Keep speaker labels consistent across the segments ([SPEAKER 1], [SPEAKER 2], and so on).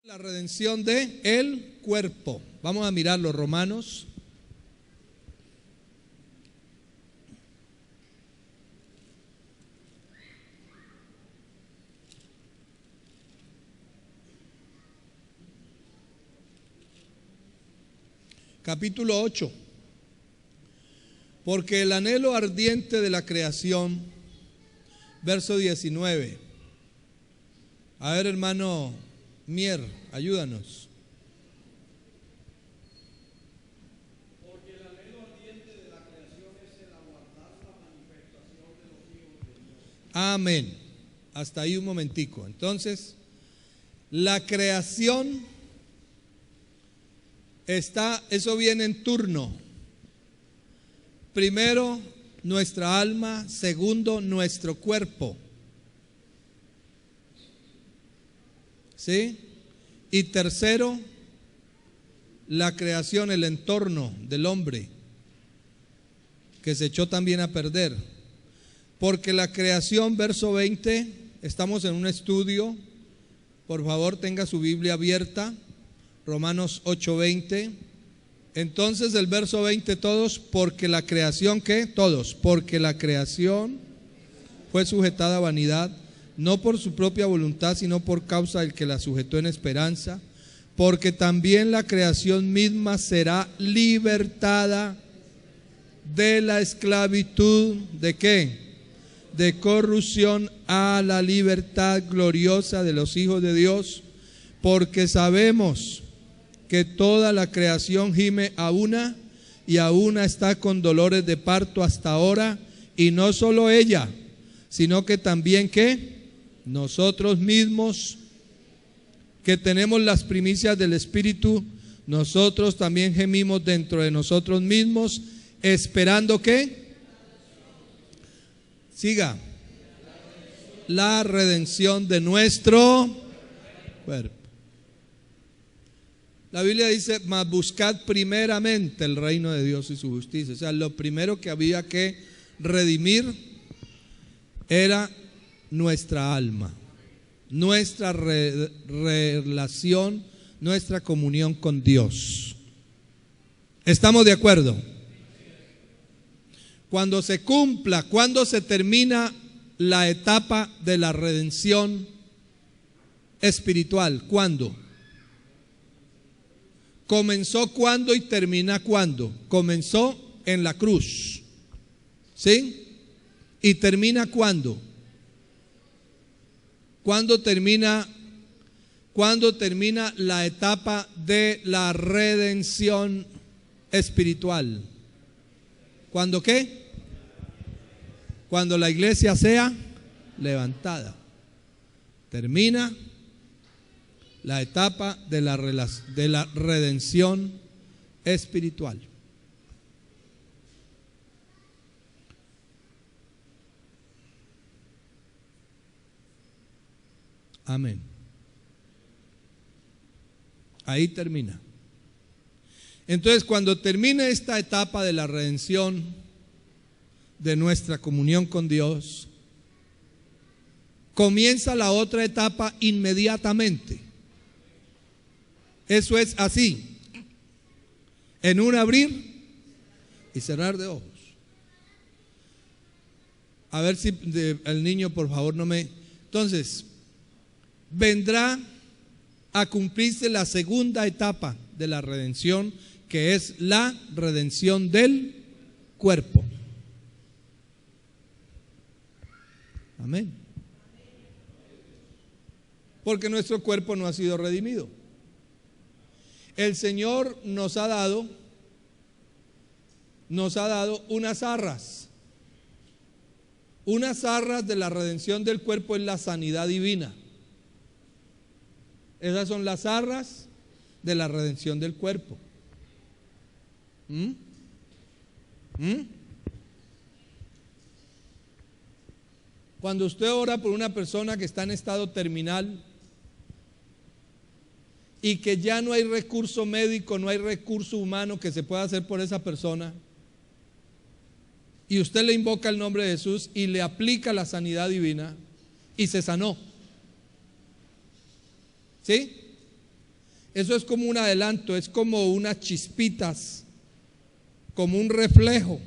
[SPEAKER 1] La redención de el cuerpo. Vamos a mirar los Romanos. Capítulo 8. Porque el anhelo ardiente de la creación, verso 19. A ver, hermano Mier, ayúdanos.
[SPEAKER 2] Porque el anhelo ardiente de la creación es el aguardar la manifestación de los hijos de Dios.
[SPEAKER 1] Amén. Hasta ahí un momentico. Entonces, la creación está, eso viene en turno. Primero, nuestra alma. Segundo, nuestro cuerpo. ¿Sí? Y tercero, la creación, el entorno del hombre, que se echó también a perder. Porque la creación, verso 20, estamos en un estudio, por favor tenga su Biblia abierta, Romanos 8:20. Entonces el verso 20, todos, porque la creación, ¿qué? Todos, porque la creación fue sujetada a vanidad, no por su propia voluntad, sino por causa del que la sujetó en esperanza, porque también la creación misma será libertada de la esclavitud, ¿de qué? De corrupción a la libertad gloriosa de los hijos de Dios, porque sabemos que toda la creación gime a una y a una está con dolores de parto hasta ahora, y no solo ella, sino que también ¿qué? Nosotros mismos, que tenemos las primicias del Espíritu, nosotros también gemimos dentro de nosotros mismos, esperando ¿qué? Siga. La redención de nuestro cuerpo. La Biblia dice, mas buscad primeramente el reino de Dios y su justicia. O sea, lo primero que había que redimir era nuestra alma, nuestra relación, nuestra comunión con Dios. ¿Estamos de acuerdo? Cuando se cumpla, cuando se termina la etapa de la redención espiritual, ¿cuándo? ¿Comenzó cuándo y termina cuándo? Comenzó en la cruz, ¿sí? ¿Y termina cuándo? ¿Cuándo termina la etapa de la redención espiritual? ¿Cuándo qué? Cuando la iglesia sea levantada. Termina la etapa de la redención espiritual. Amén. Ahí termina. Entonces, cuando termine esta etapa de la redención, de nuestra comunión con Dios, comienza la otra etapa inmediatamente. Eso es así, en un abrir y cerrar de ojos. A ver si el niño, por favor, no me... Entonces, vendrá a cumplirse la segunda etapa de la redención, que es la redención del cuerpo. Amén. Porque nuestro cuerpo no ha sido redimido. El Señor nos ha dado unas arras. Unas arras de la redención del cuerpo es la sanidad divina. Esas son las arras de la redención del cuerpo. Cuando usted ora por una persona que está en estado terminal y que ya no hay recurso médico, no hay recurso humano que se pueda hacer por esa persona, y usted le invoca el nombre de Jesús y le aplica la sanidad divina y se sanó. ¿Sí? Eso es como un adelanto, es como unas chispitas, como un reflejo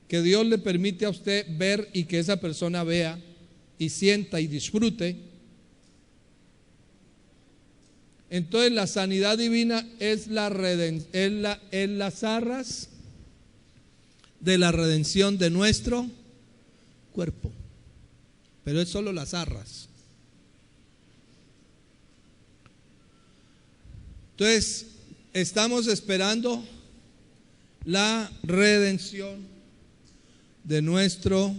[SPEAKER 1] que Dios le permite a usted ver y que esa persona vea y sienta y disfrute. Entonces la sanidad divina es las arras de la redención de nuestro cuerpo, pero es solo las arras. Entonces estamos esperando la redención de nuestro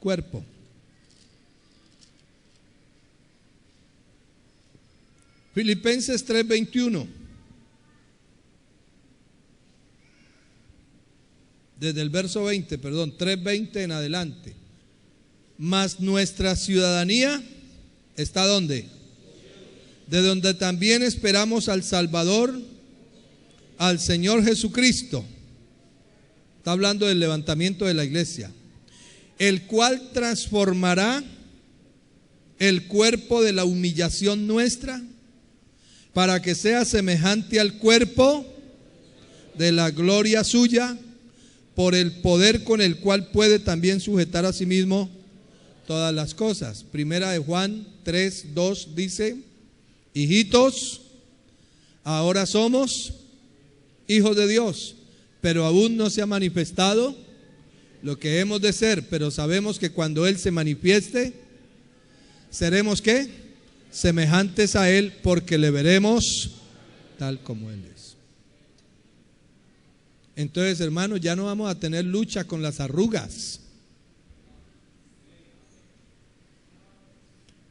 [SPEAKER 1] cuerpo. Filipenses 3:21. Desde el verso 20, perdón, 3:20 en adelante. Mas nuestra ciudadanía está ¿dónde? De donde también esperamos al Salvador, al Señor Jesucristo. Está hablando del levantamiento de la iglesia, el cual transformará el cuerpo de la humillación nuestra para que sea semejante al cuerpo de la gloria suya, por el poder con el cual puede también sujetar a sí mismo todas las cosas. Primera de Juan 3:2 dice: hijitos, ahora somos hijos de Dios, pero aún no se ha manifestado lo que hemos de ser, pero sabemos que cuando Él se manifieste, seremos ¿qué? Semejantes a Él, porque le veremos tal como Él es. Entonces, hermanos, ya no vamos a tener lucha con las arrugas,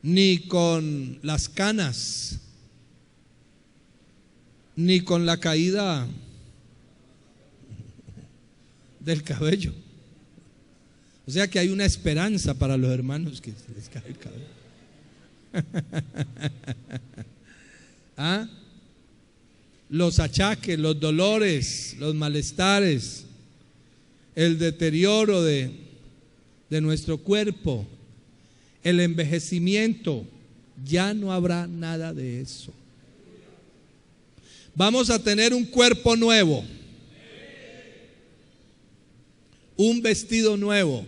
[SPEAKER 1] ni con las canas, ni con la caída del cabello. O sea que hay una esperanza para los hermanos que se les cae el cabello. ¿Ah? Los achaques, los dolores, los malestares, el deterioro de nuestro cuerpo, el envejecimiento, ya no habrá nada de eso. Vamos a tener un cuerpo nuevo, un vestido nuevo,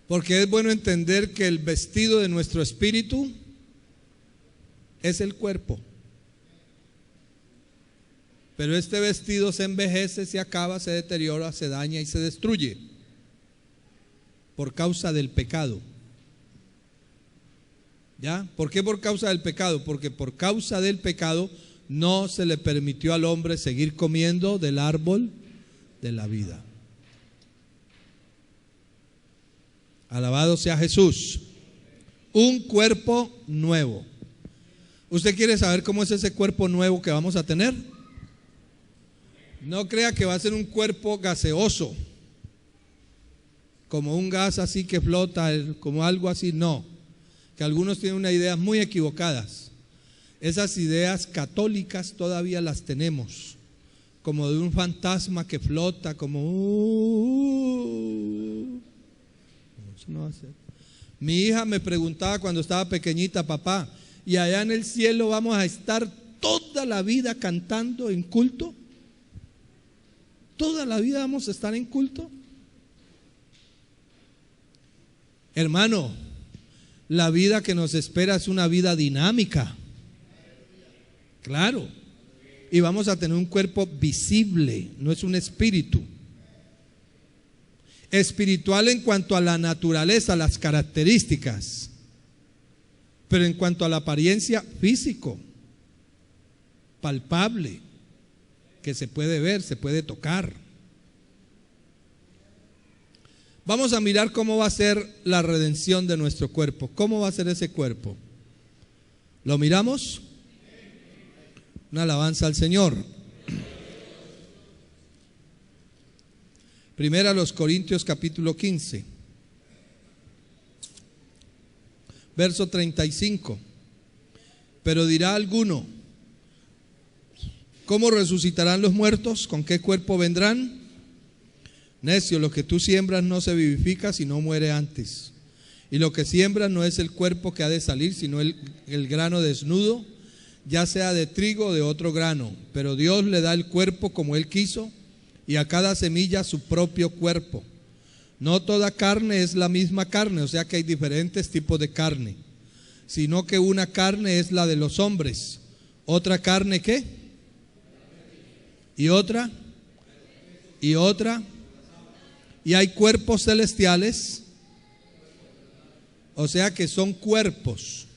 [SPEAKER 1] porque es bueno entender que el vestido de nuestro espíritu es el cuerpo, pero este vestido se envejece, se acaba, se deteriora, se daña y se destruye por causa del pecado. ¿Ya? ¿Por qué por causa del pecado? Porque por causa del pecado no se le permitió al hombre seguir comiendo del árbol de la vida. Alabado sea Jesús. Un cuerpo nuevo. ¿Usted quiere saber cómo es ese cuerpo nuevo que vamos a tener? No crea que va a ser un cuerpo gaseoso, como un gas así que flota, como algo así. No, que algunos tienen unas ideas muy equivocadas. Esas ideas católicas todavía las tenemos, como de un fantasma que flota, como eso no va a ser. Mi hija me preguntaba cuando estaba pequeñita: papá, ¿y allá en el cielo vamos a estar toda la vida cantando en culto? ¿Toda la vida vamos a estar en culto? Hermano, la vida que nos espera es una vida dinámica. Claro. Y vamos a tener un cuerpo visible, no es un espíritu. Espiritual en cuanto a la naturaleza, las características, pero en cuanto a la apariencia, físico, palpable, que se puede ver, se puede tocar. Vamos a mirar cómo va a ser la redención de nuestro cuerpo. ¿Cómo va a ser ese cuerpo? ¿Lo miramos? Una alabanza al Señor. Primera a los Corintios capítulo 15, verso 35. Pero dirá alguno: ¿cómo resucitarán los muertos? ¿Con qué cuerpo vendrán? Necio, lo que tú siembras no se vivifica, sino muere antes. Y lo que siembra no es el cuerpo que ha de salir, sino el grano desnudo, ya sea de trigo o de otro grano. Pero Dios le da el cuerpo como Él quiso, y a cada semilla su propio cuerpo. No toda carne es la misma carne, o sea que hay diferentes tipos de carne, sino que una carne es la de los hombres. ¿Otra carne qué? ¿Y otra? ¿Y otra? Y hay cuerpos celestiales, o sea que son cuerpos.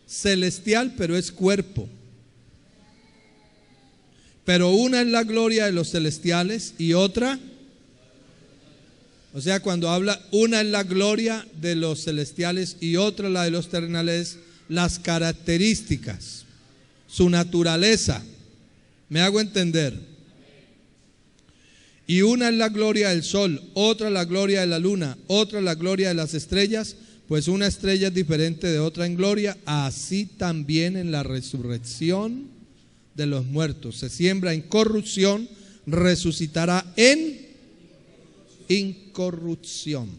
[SPEAKER 1] Celestial, pero es cuerpo. Pero una es la gloria de los celestiales y otra, o sea, cuando habla, una es la gloria de los celestiales y otra la de los terrenales, las características, su naturaleza. ¿Me hago entender? Y una es la gloria del sol, otra la gloria de la luna, otra la gloria de las estrellas, pues una estrella es diferente de otra en gloria. Así también en la resurrección de los muertos. Se siembra en corrupción, resucitará en incorrupción.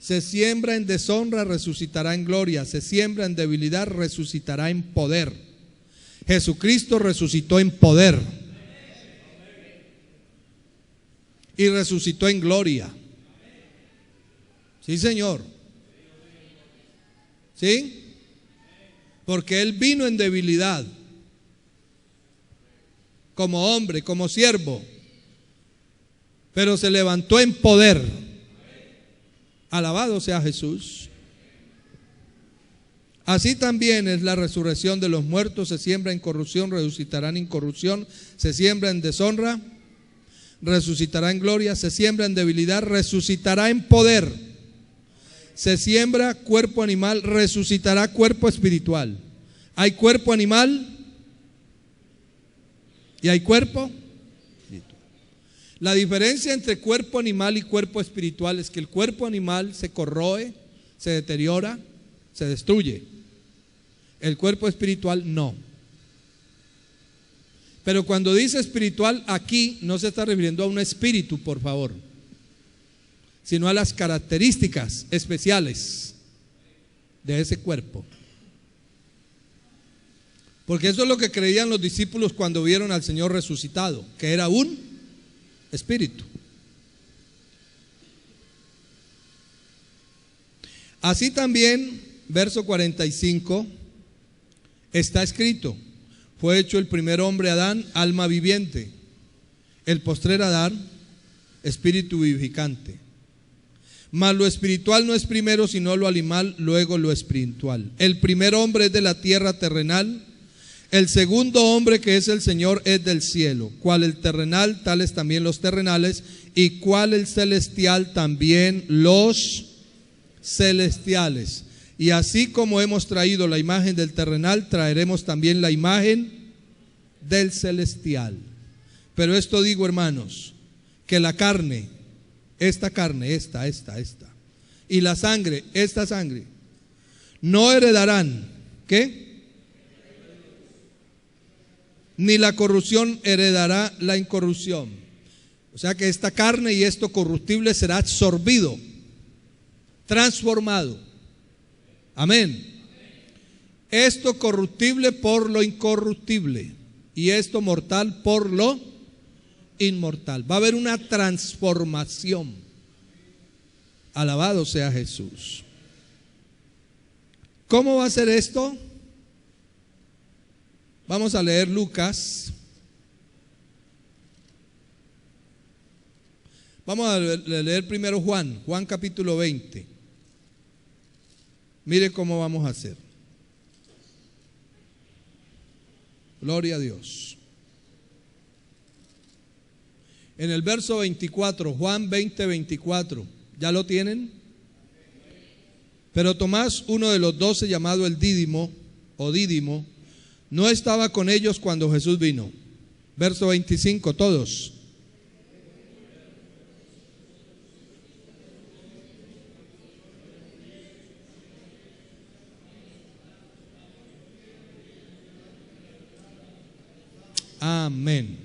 [SPEAKER 1] Se siembra en deshonra, resucitará en gloria. Se siembra en debilidad, resucitará en poder. Jesucristo resucitó en poder y resucitó en gloria. Sí, Señor. ¿Sí? Porque Él vino en debilidad, como hombre, como siervo, pero se levantó en poder. Alabado sea Jesús. Así también es la resurrección de los muertos. Se siembra en corrupción, resucitará en incorrupción. Se siembra en deshonra, resucitará en gloria. Se siembra en debilidad, resucitará en poder. Se siembra cuerpo animal, resucitará cuerpo espiritual. Hay cuerpo animal y hay cuerpo espiritual. La diferencia entre cuerpo animal y cuerpo espiritual es que el cuerpo animal se corroe, se deteriora, se destruye. El cuerpo espiritual no. Pero cuando dice espiritual, aquí no se está refiriendo a un espíritu, por favor, sino a las características especiales de ese cuerpo. Porque eso es lo que creían los discípulos cuando vieron al Señor resucitado, que era un espíritu. Así también, verso 45, está escrito: fue hecho el primer hombre Adán, alma viviente; el postrer Adán, espíritu vivificante. Mas lo espiritual no es primero, sino lo animal, luego lo espiritual. El primer hombre es de la tierra terrenal, el segundo hombre, que es el Señor, es del cielo. Cual el terrenal, tales también los terrenales, y cual el celestial, también los celestiales. Y así como hemos traído la imagen del terrenal, traeremos también la imagen del celestial. Pero esto digo, hermanos, que la carne, esta carne, esta, y la sangre, esta sangre, no heredarán, ¿qué? Ni la corrupción heredará la incorrupción. O sea que esta carne y esto corruptible será absorbido, transformado. Amén. Esto corruptible por lo incorruptible y esto mortal por lo inmortal. Va a haber una transformación. Alabado sea Jesús. ¿Cómo va a ser esto? Vamos a leer Lucas. Vamos a leer primero Juan capítulo 20. Mire cómo vamos a hacer. Gloria a Dios. En el verso 24, Juan 20, 24, ¿ya lo tienen? Pero Tomás, uno de los 12, llamado el Dídimo o Dídimo, no estaba con ellos cuando Jesús vino. Verso 25, todos. Amén.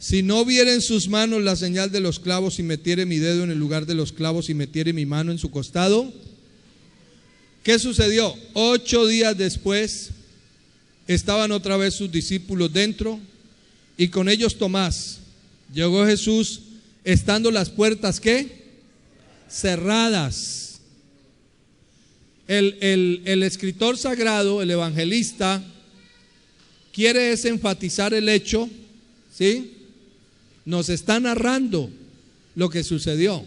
[SPEAKER 1] Si no viere en sus manos la señal de los clavos y metiere mi dedo en el lugar de los clavos y metiere mi mano en su costado. ¿Qué sucedió? 8 días después estaban otra vez sus discípulos dentro y con ellos Tomás. Llegó Jesús estando las puertas, ¿qué? Cerradas. El escritor sagrado, el evangelista, quiere enfatizar el hecho, ¿sí? Nos está narrando lo que sucedió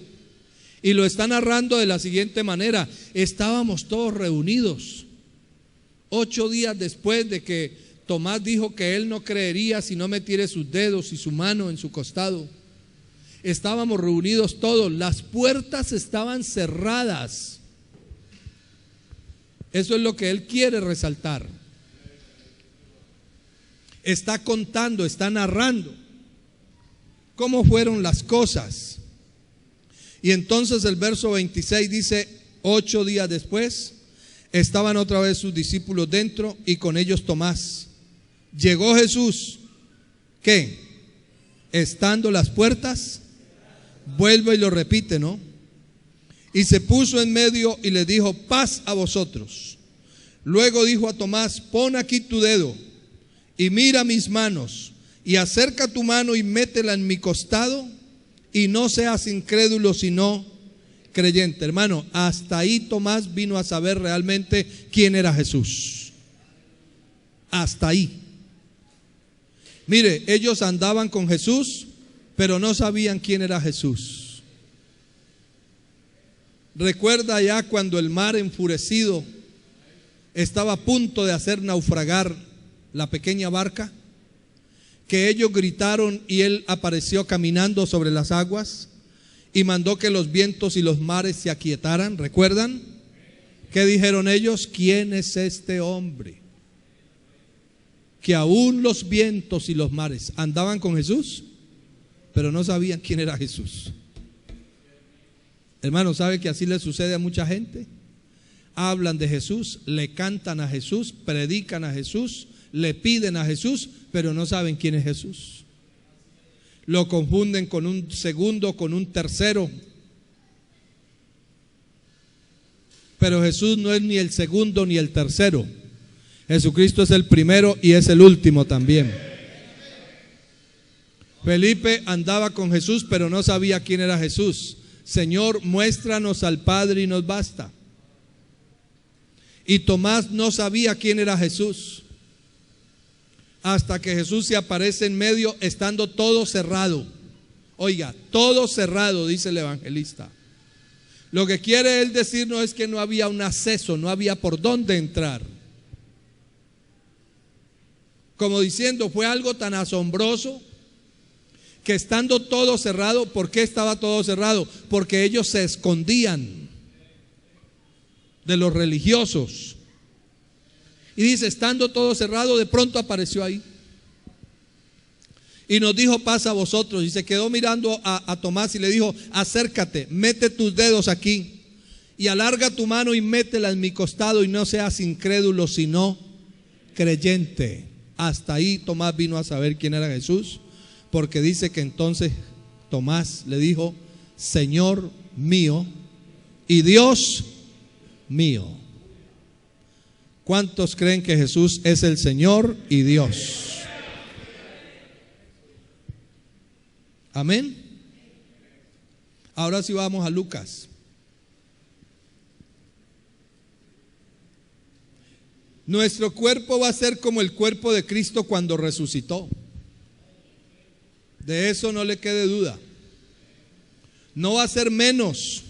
[SPEAKER 1] y lo está narrando de la siguiente manera: estábamos todos reunidos 8 días después de que Tomás dijo que él no creería si no metiera sus dedos y su mano en su costado. Estábamos reunidos todos, las puertas estaban cerradas. Eso es lo que él quiere resaltar. Está contando, está narrando cómo fueron las cosas. Y entonces el verso 26 dice: 8 días después estaban otra vez sus discípulos dentro y con ellos Tomás. Llegó Jesús, ¿qué? Estando las puertas, vuelve y lo repite, ¿no? Y se puso en medio y le dijo: paz a vosotros. Luego dijo a Tomás: pon aquí tu dedo y mira mis manos, y acerca tu mano y métela en mi costado, y no seas incrédulo sino creyente. Hermano, hasta ahí Tomás vino a saber realmente quién era Jesús. Hasta ahí. Mire, ellos andaban con Jesús, pero no sabían quién era Jesús. Recuerda ya cuando el mar enfurecido estaba a punto de hacer naufragar la pequeña barca, que ellos gritaron y él apareció caminando sobre las aguas y mandó que los vientos y los mares se aquietaran. ¿Recuerdan? ¿Qué dijeron ellos? ¿Quién es este hombre? Que aún los vientos y los mares andaban con Jesús, pero no sabían quién era Jesús. Hermano, ¿sabe que así le sucede a mucha gente? Hablan de Jesús, le cantan a Jesús, predican a Jesús, le piden a Jesús, pero no saben quién es Jesús. Lo confunden con un segundo, con un tercero. Pero Jesús no es ni el segundo ni el tercero. Jesucristo es el primero y es el último también. Felipe andaba con Jesús, pero no sabía quién era Jesús. Señor, muéstranos al Padre y nos basta. Y Tomás no sabía quién era Jesús, hasta que Jesús se aparece en medio, estando todo cerrado. Oiga, todo cerrado, dice el evangelista. Lo que quiere él decirnos es que no había un acceso, no había por dónde entrar. Como diciendo, fue algo tan asombroso que estando todo cerrado. ¿Por qué estaba todo cerrado? Porque ellos se escondían de los religiosos. Y dice, estando todo cerrado, de pronto apareció ahí y nos dijo: paz a vosotros. Y se quedó mirando a Tomás y le dijo: acércate, mete tus dedos aquí y alarga tu mano y métela en mi costado, y no seas incrédulo sino creyente. Hasta ahí Tomás vino a saber quién era Jesús, porque dice que entonces Tomás le dijo: Señor mío y Dios mío. ¿Cuántos creen que Jesús es el Señor y Dios? Amén. Ahora sí vamos a Lucas. Nuestro cuerpo va a ser como el cuerpo de Cristo cuando resucitó. De eso no le quede duda. No va a ser menos.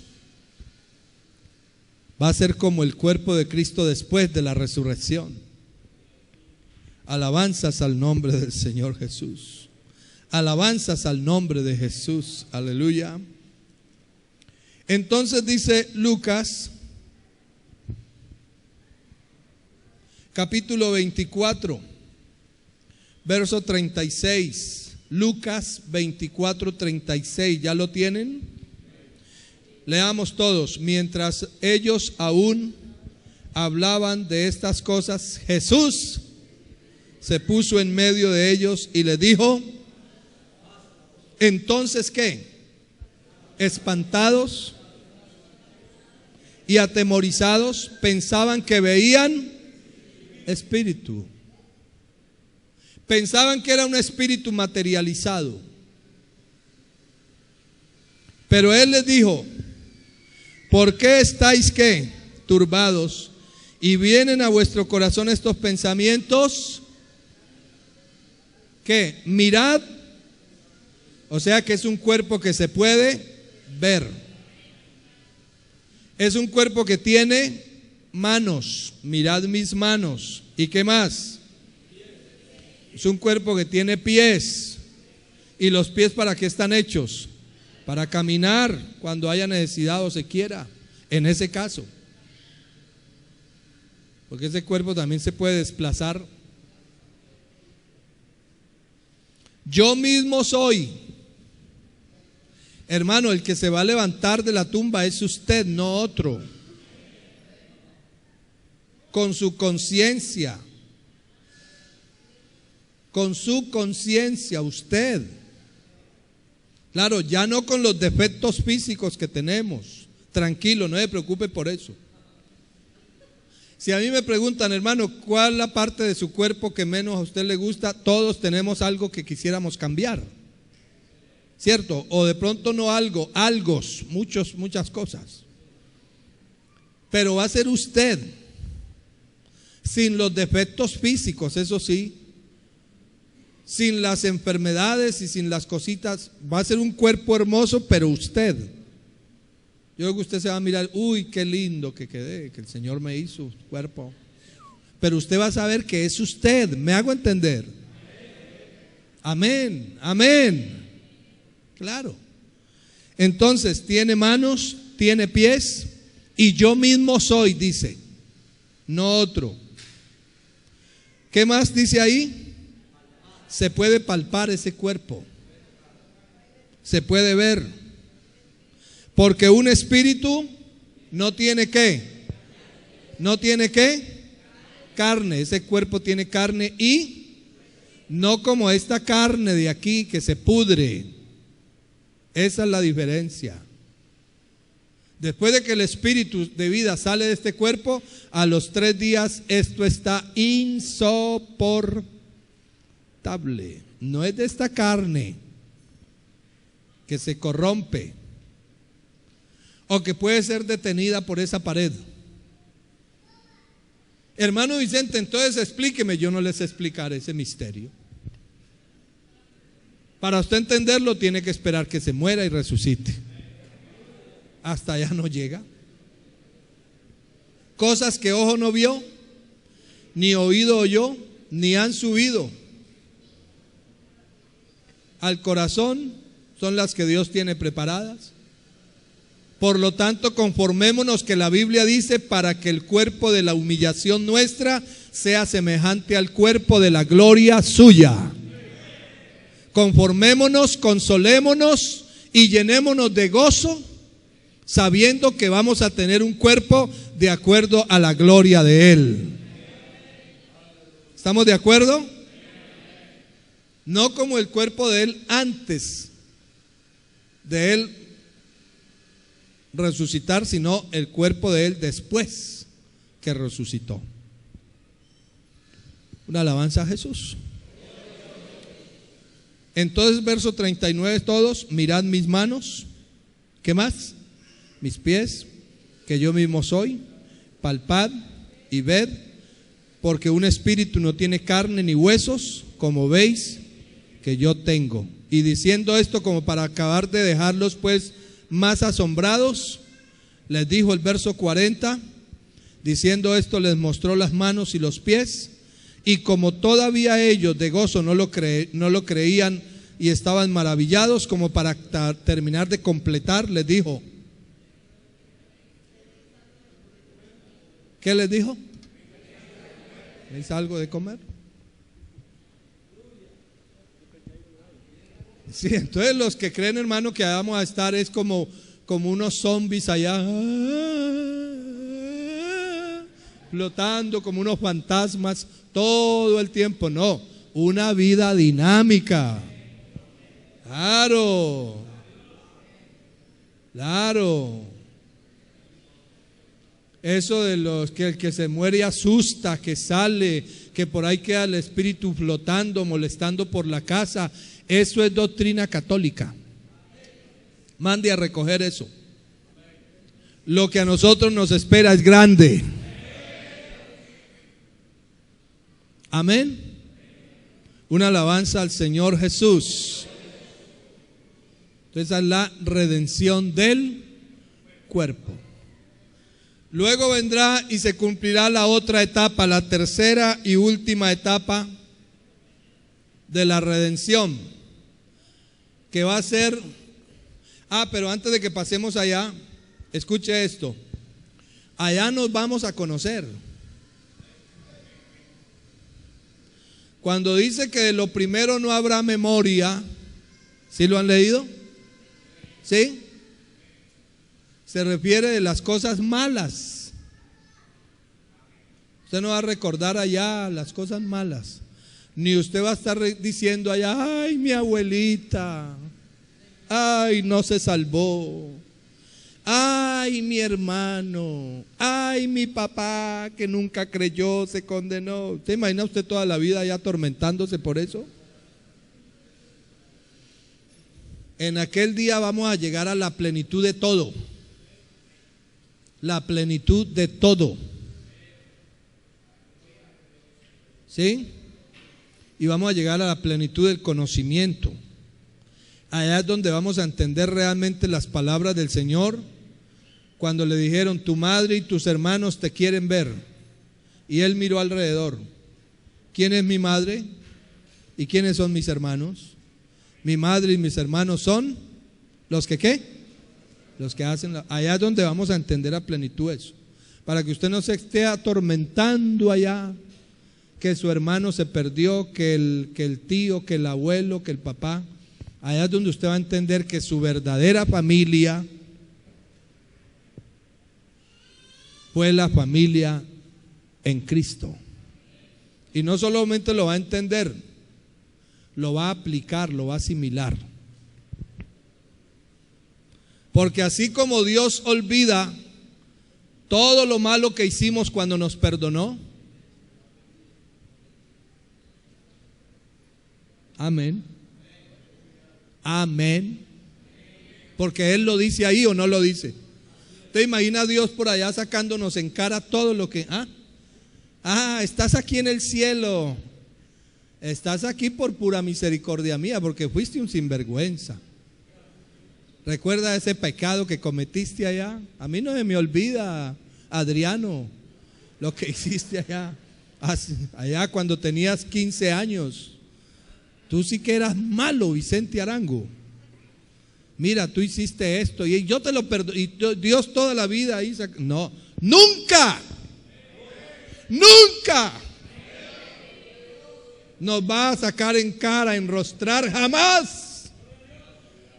[SPEAKER 1] Va a ser como el cuerpo de Cristo después de la resurrección. Alabanzas al nombre del Señor Jesús. Alabanzas al nombre de Jesús. Aleluya. Entonces dice Lucas, capítulo 24, verso 36. Lucas 24, 36. ¿Ya lo tienen? Leamos todos. Mientras ellos aún hablaban de estas cosas, Jesús se puso en medio de ellos y les dijo: Entonces, ¿qué? Espantados y atemorizados, pensaban que veían espíritu. Pensaban que era un espíritu materializado. Pero él les dijo: ¿por qué estáis qué? Turbados, y vienen a vuestro corazón estos pensamientos. ¿Qué? Mirad. O sea que es un cuerpo que se puede ver. Es un cuerpo que tiene manos. Mirad mis manos. ¿Y qué más? Es un cuerpo que tiene pies. ¿Y los pies para qué están hechos? Para caminar cuando haya necesidad o se quiera. En ese caso. Porque ese cuerpo también se puede desplazar. Yo mismo soy. Hermano, el que se va a levantar de la tumba es usted, no otro. Con su conciencia. Con su conciencia, usted. Claro, ya no con los defectos físicos que tenemos. Tranquilo, no se preocupe por eso. Si a mí me preguntan, hermano, ¿cuál es la parte de su cuerpo que menos a usted le gusta? Todos tenemos algo que quisiéramos cambiar, ¿cierto? O de pronto no algo, algos, muchas cosas. Pero va a ser usted, sin los defectos físicos, eso sí, sin las enfermedades y sin las cositas, va a ser un cuerpo hermoso, pero usted. Yo creo que usted se va a mirar, uy, qué lindo que quedé, que el Señor me hizo cuerpo. Pero usted va a saber que es usted, ¿me hago entender? Amén, amén. Claro. Entonces, tiene manos, tiene pies, y yo mismo soy, dice, no otro. ¿Qué más dice ahí? Se puede palpar ese cuerpo, se puede ver. Porque un espíritu no tiene ¿qué? No tiene ¿qué? Carne. Ese cuerpo tiene carne y no como esta carne de aquí que se pudre. Esa es la diferencia. Después de que el espíritu de vida sale de este cuerpo, a los 3 días esto está insoportable. No es de esta carne que se corrompe o que puede ser detenida por esa pared. Hermano Vicente, entonces explíqueme. Yo no les explicaré ese misterio. Para usted entenderlo tiene que esperar que se muera y resucite. Hasta allá no llega. Cosas que ojo no vio, ni oído oyó, ni han subido al corazón, son las que Dios tiene preparadas. Por lo tanto, conformémonos que la Biblia dice, para que el cuerpo de la humillación nuestra sea semejante al cuerpo de la gloria suya. Conformémonos, consolémonos y llenémonos de gozo, sabiendo que vamos a tener un cuerpo de acuerdo a la gloria de Él. ¿Estamos de acuerdo? No como el cuerpo de Él antes de Él resucitar, sino el cuerpo de Él después que resucitó. Una alabanza a Jesús. Entonces, verso 39 todos, mirad mis manos, ¿qué más? Mis pies, que yo mismo soy, palpad y ved, porque un espíritu no tiene carne ni huesos, como veis que yo tengo. Y diciendo esto, como para acabar de dejarlos pues más asombrados, les dijo el verso 40, diciendo esto les mostró las manos y los pies, y como todavía ellos de gozo no lo creían y estaban maravillados, como para terminar de completar, les dijo, ¿qué les dijo? ¿Es algo de comer? Sí, entonces los que creen, hermano, que vamos a estar es como unos zombies allá, flotando como unos fantasmas todo el tiempo. No, una vida dinámica. Claro. Claro. Eso de los que el que se muere asusta, que sale, que por ahí queda el espíritu flotando, molestando por la casa, eso es doctrina católica. Mande a recoger eso. Lo que a nosotros nos espera es grande. Amén. Una alabanza al Señor Jesús. Entonces, esa es la redención del cuerpo. Luego vendrá y se cumplirá la otra etapa, la tercera y última etapa de la redención, que va a ser, pero antes de que pasemos allá, escuche esto, allá nos vamos a conocer. Cuando dice que de lo primero no habrá memoria, ¿sí lo han leído? ¿Sí? Se refiere de las cosas malas. Usted no va a recordar allá las cosas malas, ni usted va a estar diciendo allá, ay, mi abuelita, ay, no se salvó, ay, mi hermano, ay, mi papá que nunca creyó, se condenó. ¿Se imagina usted toda la vida allá atormentándose por eso? En aquel día vamos a llegar a la plenitud de todo. La plenitud de todo. ¿Sí? Y vamos a llegar a la plenitud del conocimiento. Allá es donde vamos a entender realmente las palabras del Señor, cuando le dijeron, tu madre y tus hermanos te quieren ver. Y él miró alrededor. ¿Quién es mi madre? ¿Y quiénes son mis hermanos? Mi madre y mis hermanos son los que ¿qué? Los que hacen allá es donde vamos a entender a plenitud eso, para que usted no se esté atormentando allá, que su hermano se perdió, que el tío, que el abuelo, que el papá. Allá es donde usted va a entender que su verdadera familia fue la familia en Cristo. Y no solamente lo va a entender, lo va a aplicar, lo va a asimilar. Porque así como Dios olvida todo lo malo que hicimos cuando nos perdonó, amén, amén, porque Él lo dice ahí o no lo dice. ¿Te imagina a Dios por allá sacándonos en cara todo lo que, estás aquí en el cielo, estás aquí por pura misericordia mía, porque fuiste un sinvergüenza? ¿Recuerda ese pecado que cometiste allá? A mí no se me olvida, Adriano, lo que hiciste allá cuando tenías 15 años. Tú sí que eras malo, Vicente Arango. Mira, tú hiciste esto y yo te lo perdono. Y Dios toda la vida ahí. No, nunca, nunca nos va a sacar en cara, a enrostrar, jamás.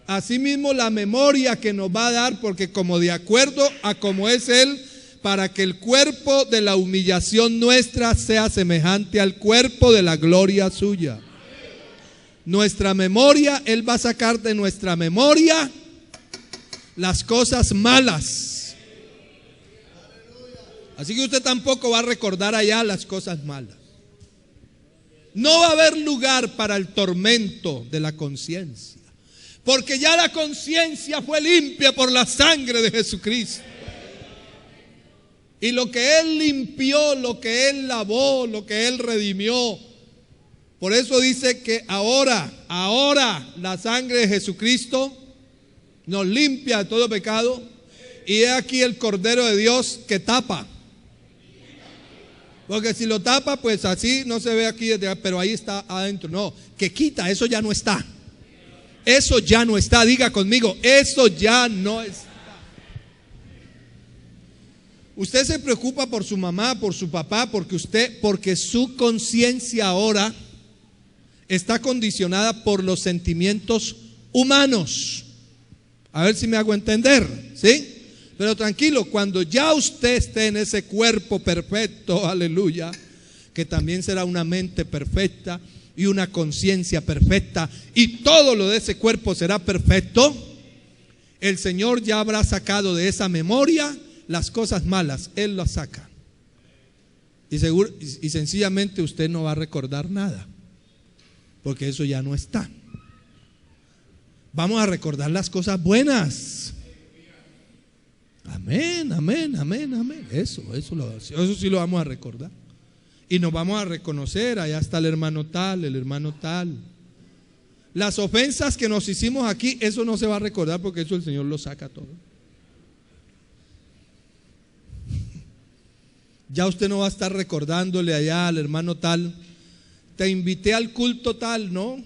[SPEAKER 1] Asimismo la memoria que nos va a dar, porque como de acuerdo a como es Él, para que el cuerpo de la humillación nuestra sea semejante al cuerpo de la gloria suya. Nuestra memoria, Él va a sacar de nuestra memoria las cosas malas. Así que usted tampoco va a recordar allá las cosas malas. No va a haber lugar para el tormento de la conciencia, porque ya la conciencia fue limpia por la sangre de Jesucristo. Y lo que Él limpió, lo que Él lavó, lo que Él redimió. Por eso dice que ahora la sangre de Jesucristo nos limpia de todo pecado. Y he aquí el Cordero de Dios que tapa. Porque si lo tapa, pues así no se ve aquí, pero ahí está adentro. No, que quita, eso ya no está. Eso ya no está, diga conmigo, eso ya no está. Usted se preocupa por su mamá, por su papá, porque su conciencia ahora está condicionada por los sentimientos humanos. A ver si me hago entender, ¿sí? Pero tranquilo, cuando ya usted esté en ese cuerpo perfecto, aleluya, que también será una mente perfecta, y una conciencia perfecta y todo lo de ese cuerpo será perfecto, el Señor ya habrá sacado de esa memoria las cosas malas. Él las saca. Y sencillamente usted no va a recordar nada, porque eso ya no está. Vamos a recordar las cosas buenas. Amén, amén, amén, amén. Eso sí lo vamos a recordar. Y nos vamos a reconocer, allá está el hermano tal, el hermano tal. Las ofensas que nos hicimos aquí, eso no se va a recordar, porque eso el Señor lo saca todo. Ya usted no va a estar recordándole allá al hermano tal, te invité al culto tal, ¿no?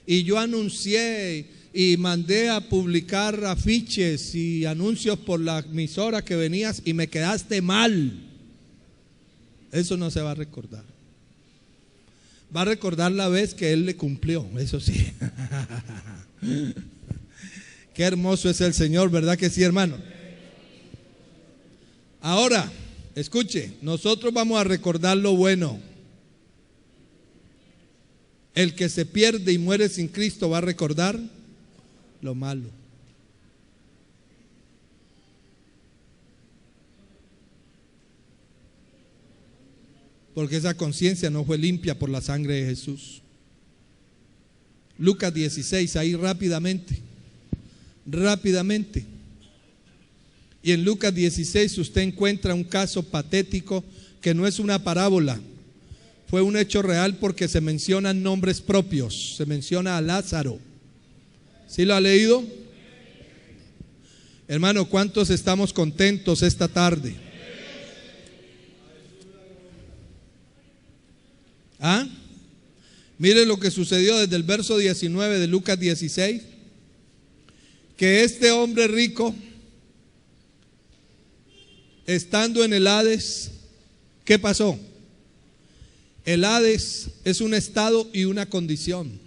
[SPEAKER 1] Y yo anuncié y mandé a publicar afiches y anuncios por la emisora que venías y me quedaste mal. Eso no se va a recordar. Va a recordar la vez que Él le cumplió, eso sí. Qué hermoso es el Señor, ¿verdad que sí, hermano? Ahora, escuche, nosotros vamos a recordar lo bueno. El que se pierde y muere sin Cristo va a recordar lo malo. Porque esa conciencia no fue limpia por la sangre de Jesús. Lucas 16, ahí rápidamente. Y en Lucas 16 usted encuentra un caso patético que no es una parábola. Fue un hecho real porque se mencionan nombres propios. Se menciona a Lázaro. ¿Sí lo ha leído? Hermano, ¿cuántos estamos contentos esta tarde? ¿Ah? Mire lo que sucedió desde el verso 19 de Lucas 16. Que este hombre rico, estando en el Hades, ¿qué pasó? El Hades es un estado y una condición.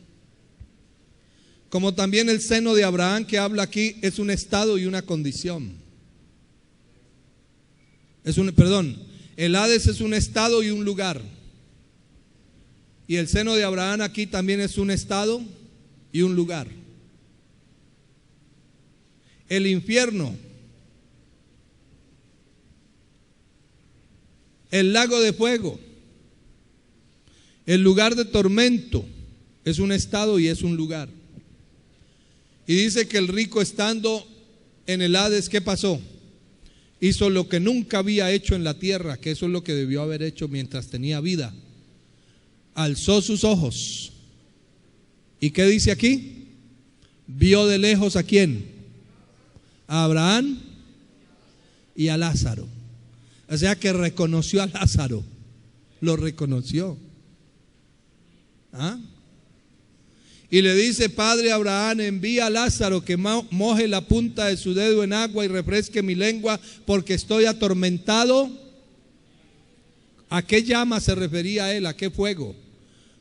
[SPEAKER 1] Como también el seno de Abraham que habla aquí es un estado y una condición. El Hades es un estado y un lugar. Y el seno de Abraham aquí también es un estado y un lugar. El infierno, el lago de fuego, el lugar de tormento es un estado y es un lugar. Y dice que el rico, estando en el Hades, ¿qué pasó? Hizo lo que nunca había hecho en la tierra, que eso es lo que debió haber hecho mientras tenía vida. Alzó sus ojos. ¿Y qué dice aquí? Vio de lejos ¿a quién? A Abraham y a Lázaro. O sea que reconoció a Lázaro. Lo reconoció. ¿Ah? Y le dice: Padre Abraham, envía a Lázaro que moje la punta de su dedo en agua y refresque mi lengua, porque estoy atormentado. ¿A qué llama se refería él? ¿A qué fuego?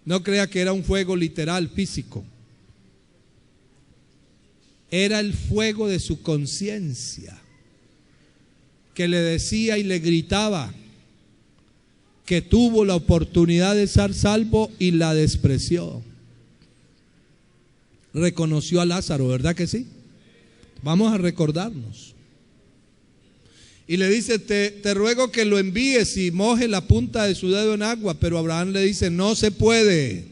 [SPEAKER 1] No crea que era un fuego literal, físico. Era el fuego de su conciencia, que le decía y le gritaba que tuvo la oportunidad de ser salvo y la despreció. Reconoció a Lázaro, ¿verdad que sí? Vamos a recordarnos. Y le dice: te ruego que lo envíes y moje la punta de su dedo en agua. Pero Abraham le dice: no se puede,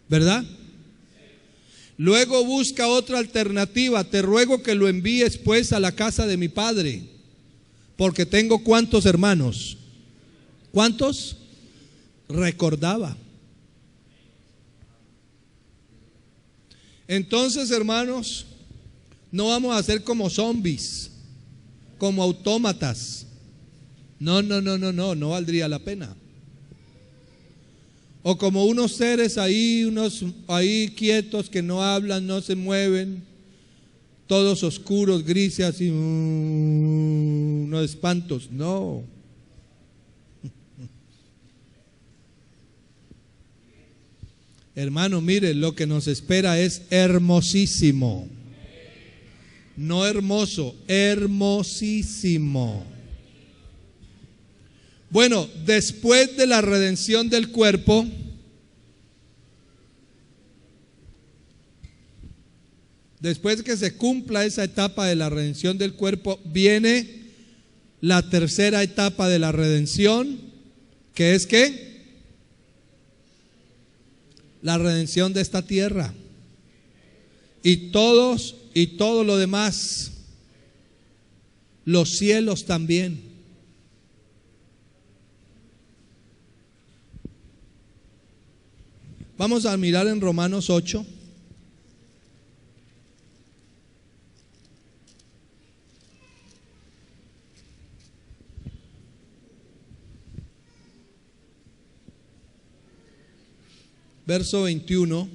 [SPEAKER 1] ¿verdad? Luego busca otra alternativa: te ruego que lo envíes pues a la casa de mi padre, porque tengo ¿cuántos hermanos? ¿Cuántos? Recordaba. Entonces, hermanos, no vamos a ser como zombies, como autómatas. No valdría la pena. O como unos seres ahí, quietos, que no hablan, no se mueven, todos oscuros, grises, así, unos espantos. No. Hermano, mire, lo que nos espera es hermosísimo. No hermoso, hermosísimo. Bueno, después de la redención del cuerpo, después que se cumpla esa etapa de la redención del cuerpo, viene la tercera etapa de la redención, que es ¿qué? La redención de esta tierra. Y todo lo demás, los cielos también. Vamos a mirar en Romanos 8. Verso 21,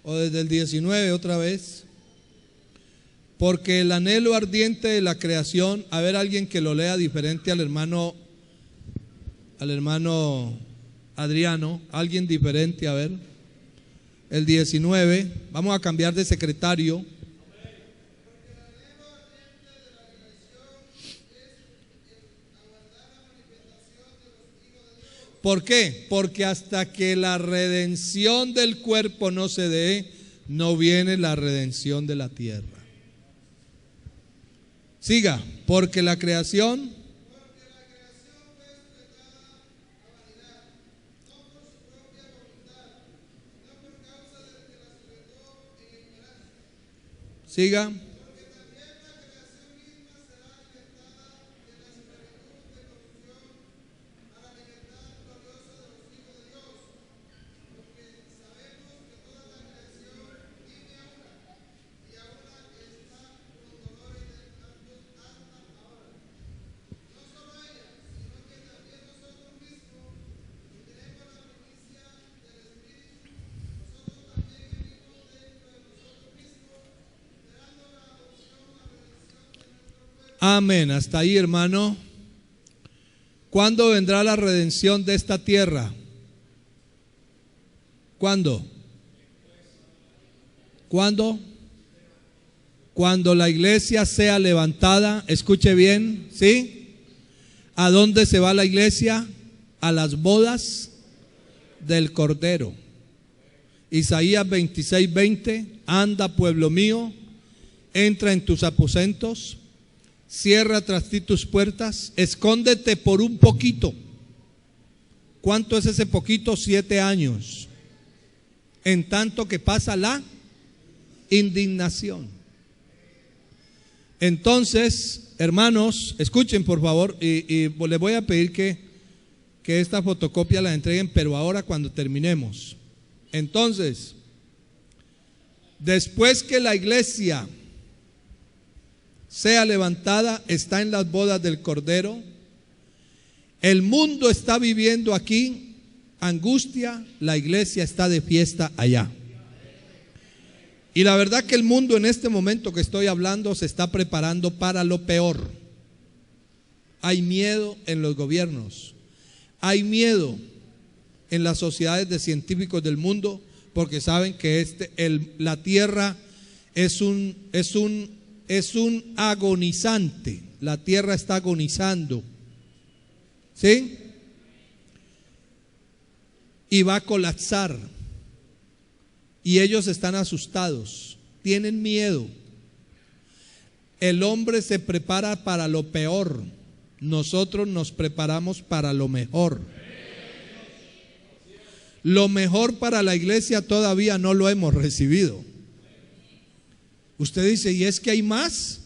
[SPEAKER 1] o desde el 19 otra vez. Porque el anhelo ardiente de la creación, a ver, alguien que lo lea diferente al hermano Adriano, alguien diferente, a ver. El 19, vamos a cambiar de secretario. ¿Por qué? Porque hasta que la redención del cuerpo no se dé, no viene la redención de la tierra. Siga, porque la creación siga. Amén, hasta ahí, hermano. ¿Cuándo vendrá la redención de esta tierra? ¿Cuándo? ¿Cuándo? Cuando la iglesia sea levantada, escuche bien, ¿sí? ¿A dónde se va la iglesia? A las bodas del Cordero. Isaías 26:20, anda, pueblo mío, entra en tus aposentos, cierra tras ti tus puertas, escóndete por un poquito. ¿Cuánto es ese poquito? 7 años. En tanto que pasa la indignación. Entonces, hermanos, escuchen por favor, y les voy a pedir que esta fotocopia la entreguen, pero ahora cuando terminemos. Entonces, después que la iglesia sea levantada, está en las bodas del Cordero. El mundo está viviendo aquí angustia, la iglesia está de fiesta allá. Y la verdad que el mundo en este momento que estoy hablando se está preparando para lo peor. Hay miedo en los gobiernos, hay miedo en las sociedades de científicos del mundo, porque saben que la tierra es un agonizante, la tierra está agonizando, ¿sí? Y va a colapsar, y ellos están asustados, tienen miedo. El hombre se prepara para lo peor, nosotros nos preparamos para lo mejor. Lo mejor para la iglesia todavía no lo hemos recibido. Usted dice, ¿y es que hay más?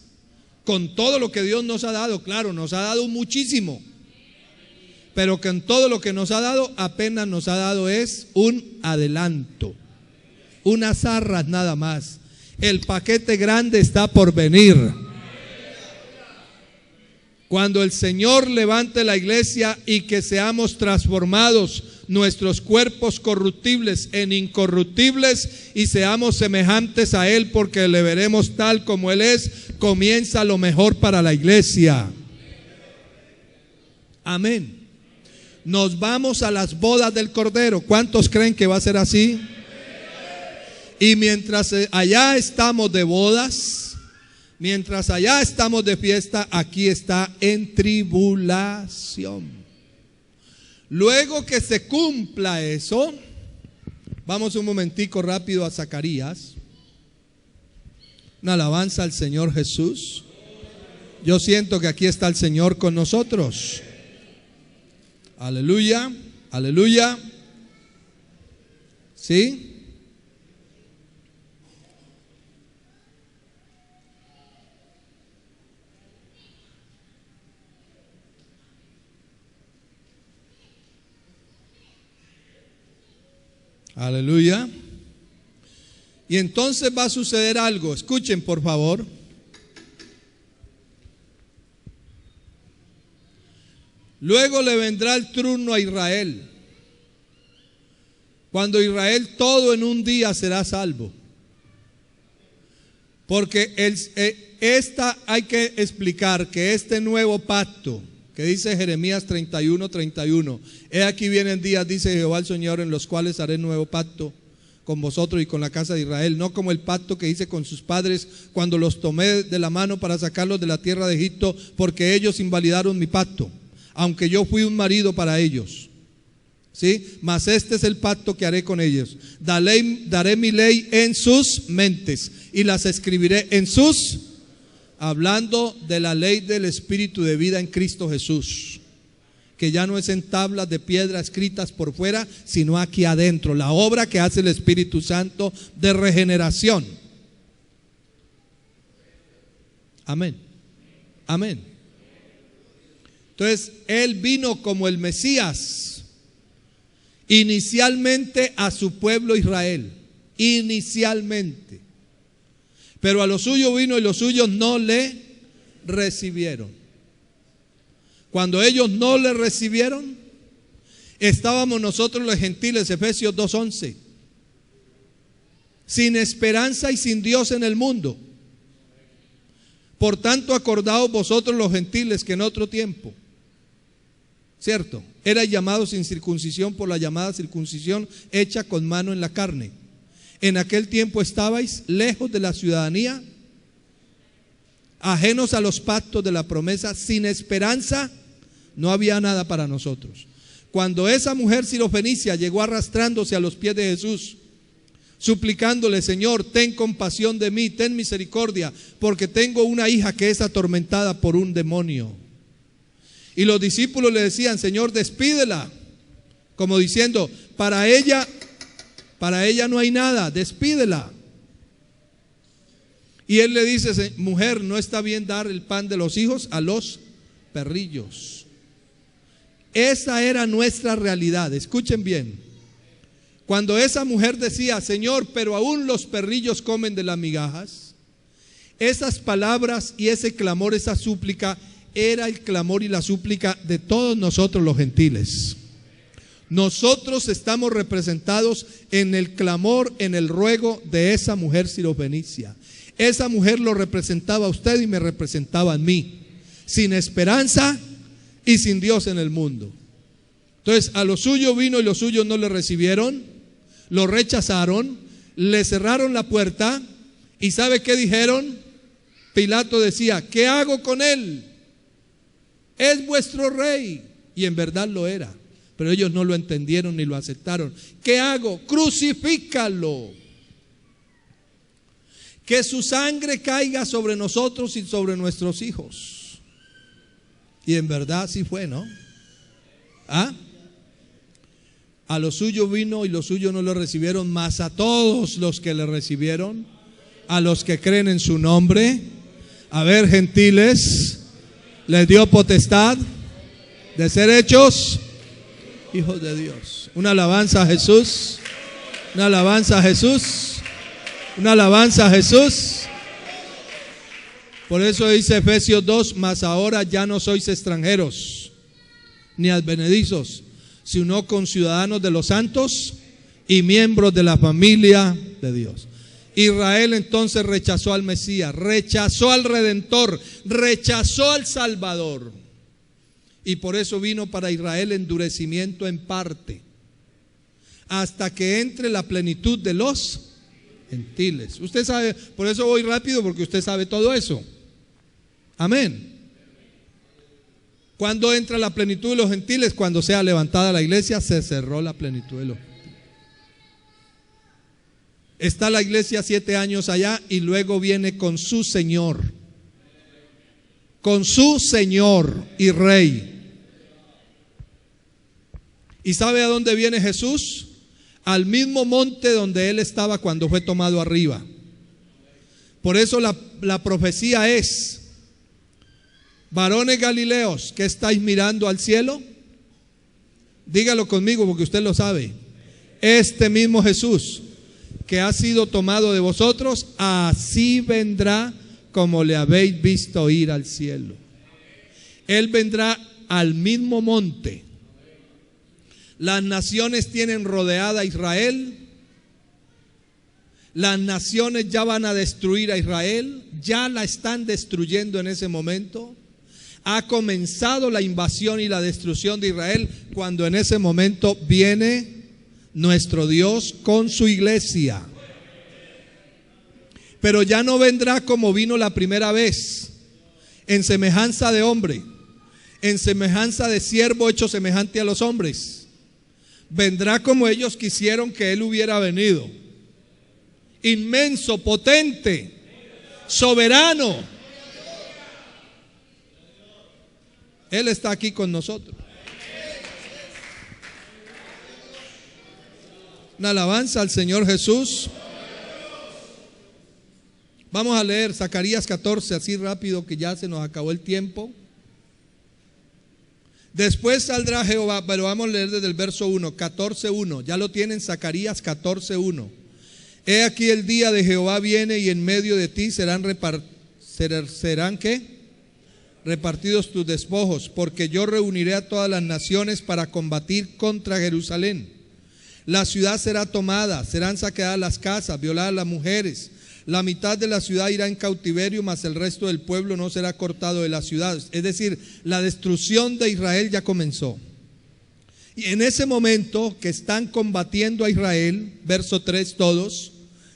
[SPEAKER 1] Con todo lo que Dios nos ha dado, claro, nos ha dado muchísimo, pero con todo lo que nos ha dado, apenas nos ha dado es un adelanto, unas arras nada más. El paquete grande está por venir. Cuando el Señor levante la iglesia y que seamos transformados, nuestros cuerpos corruptibles en incorruptibles, y seamos semejantes a Él porque le veremos tal como Él es, comienza lo mejor para la iglesia. Amén. Nos vamos a las bodas del Cordero. ¿Cuántos creen que va a ser así? Y mientras allá estamos de bodas, mientras allá estamos de fiesta, aquí está en tribulación. Luego que se cumpla eso, Vamos un momentico rápido a Zacarías. Una alabanza al Señor Jesús. Yo siento que aquí está el Señor con nosotros. Aleluya, aleluya. ¿Sí? Aleluya. Y entonces va a suceder algo. Escuchen, por favor. Luego le vendrá el turno a Israel. Cuando Israel todo en un día será salvo. Porque hay que explicar que este nuevo pacto que dice Jeremías 31:31, he aquí vienen días, dice Jehová el Señor, en los cuales haré nuevo pacto con vosotros y con la casa de Israel, no como el pacto que hice con sus padres cuando los tomé de la mano para sacarlos de la tierra de Egipto, porque ellos invalidaron mi pacto, aunque yo fui un marido para ellos. ¿Sí? Mas este es el pacto que haré con ellos. Daré mi ley en sus mentes y las escribiré en sus, hablando de la ley del Espíritu de vida en Cristo Jesús, que ya no es en tablas de piedra escritas por fuera, sino aquí adentro, la obra que hace el Espíritu Santo de regeneración. Amén. Amén. Entonces, Él vino como el Mesías, inicialmente a su pueblo Israel, inicialmente. Pero a los suyos vino y los suyos no le recibieron. Cuando ellos no le recibieron, estábamos nosotros los gentiles, Efesios 2:11, sin esperanza y sin Dios en el mundo. Por tanto, acordaos vosotros los gentiles que en otro tiempo, ¿cierto?, erais llamados sin circuncisión por la llamada circuncisión hecha con mano en la carne. En aquel tiempo estabais lejos de la ciudadanía, ajenos a los pactos de la promesa, sin esperanza, no había nada para nosotros. Cuando esa mujer sirofenicia llegó arrastrándose a los pies de Jesús, suplicándole: Señor, ten compasión de mí, ten misericordia, porque tengo una hija que es atormentada por un demonio. Y los discípulos le decían: Señor, despídela, como diciendo, para ella no hay nada, despídela. Y él le dice: mujer, no está bien dar el pan de los hijos a los perrillos. Esa era nuestra realidad. Escuchen bien. Cuando esa mujer decía: Señor, pero aún los perrillos comen de las migajas, esas palabras y ese clamor, esa súplica, era el clamor y la súplica de todos nosotros los gentiles. Nosotros estamos representados en el clamor, en el ruego de esa mujer sirofenicia. Esa mujer lo representaba a usted y me representaba a mí, sin esperanza y sin Dios en el mundo. Entonces, a lo suyo vino y los suyos no le recibieron, lo rechazaron, le cerraron la puerta. ¿Y sabe qué dijeron? Pilato decía: ¿qué hago con él? Es vuestro rey. Y en verdad lo era, pero ellos no lo entendieron ni lo aceptaron. ¿Qué hago? Crucifícalo. Que su sangre caiga sobre nosotros y sobre nuestros hijos. Y en verdad así fue, ¿no? ¿Ah? A lo suyo vino y los suyos no lo recibieron, mas a todos los que le recibieron, a los que creen en su nombre, a ver, gentiles, les dio potestad de ser hechos hijos de Dios. Una alabanza a Jesús, una alabanza a Jesús, una alabanza a Jesús. Por eso dice Efesios 2: mas ahora ya no sois extranjeros ni advenedizos, sino conciudadanos de los santos y miembros de la familia de Dios. Israel entonces rechazó al Mesías, rechazó al Redentor, rechazó al Salvador. Y por eso vino para Israel endurecimiento en parte, hasta que entre la plenitud de los gentiles. Usted sabe, por eso voy rápido, porque usted sabe todo eso. Amén. ¿Cuándo entra la plenitud de los gentiles? Cuando sea levantada la iglesia, se cerró la plenitud de los gentiles. Está la iglesia 7 años allá y luego viene con su Señor. Con su Señor y Rey. ¿Y sabe a dónde viene Jesús? Al mismo monte donde Él estaba cuando fue tomado arriba. Por eso la profecía es: varones Galileos, ¿qué estáis mirando al cielo? Dígalo conmigo porque usted lo sabe. Este mismo Jesús que ha sido tomado de vosotros, así vendrá como le habéis visto ir al cielo. Él vendrá al mismo monte. Las naciones tienen rodeada a Israel. Las naciones ya van a destruir a Israel. Ya la están destruyendo en ese momento. Ha comenzado la invasión y la destrucción de Israel cuando en ese momento viene nuestro Dios con su iglesia. Pero ya no vendrá como vino la primera vez, en semejanza de hombre, en semejanza de siervo hecho semejante a los hombres. Vendrá como ellos quisieron que Él hubiera venido: inmenso, potente, soberano. Él está aquí con nosotros. Una alabanza al Señor Jesús. Vamos a leer Zacarías 14, así rápido que ya se nos acabó el tiempo. Después saldrá Jehová, pero vamos a leer desde el verso 1, 14:1. Ya lo tienen, Zacarías 14:1. He aquí el día de Jehová viene y en medio de ti serán ¿qué? Repartidos tus despojos, porque yo reuniré a todas las naciones para combatir contra Jerusalén. La ciudad será tomada, serán saqueadas las casas, violadas las mujeres. La mitad de la ciudad irá en cautiverio, mas el resto del pueblo no será cortado de la ciudad. Es decir, la destrucción de Israel ya comenzó. Y en ese momento que están combatiendo a Israel, verso 3 todos,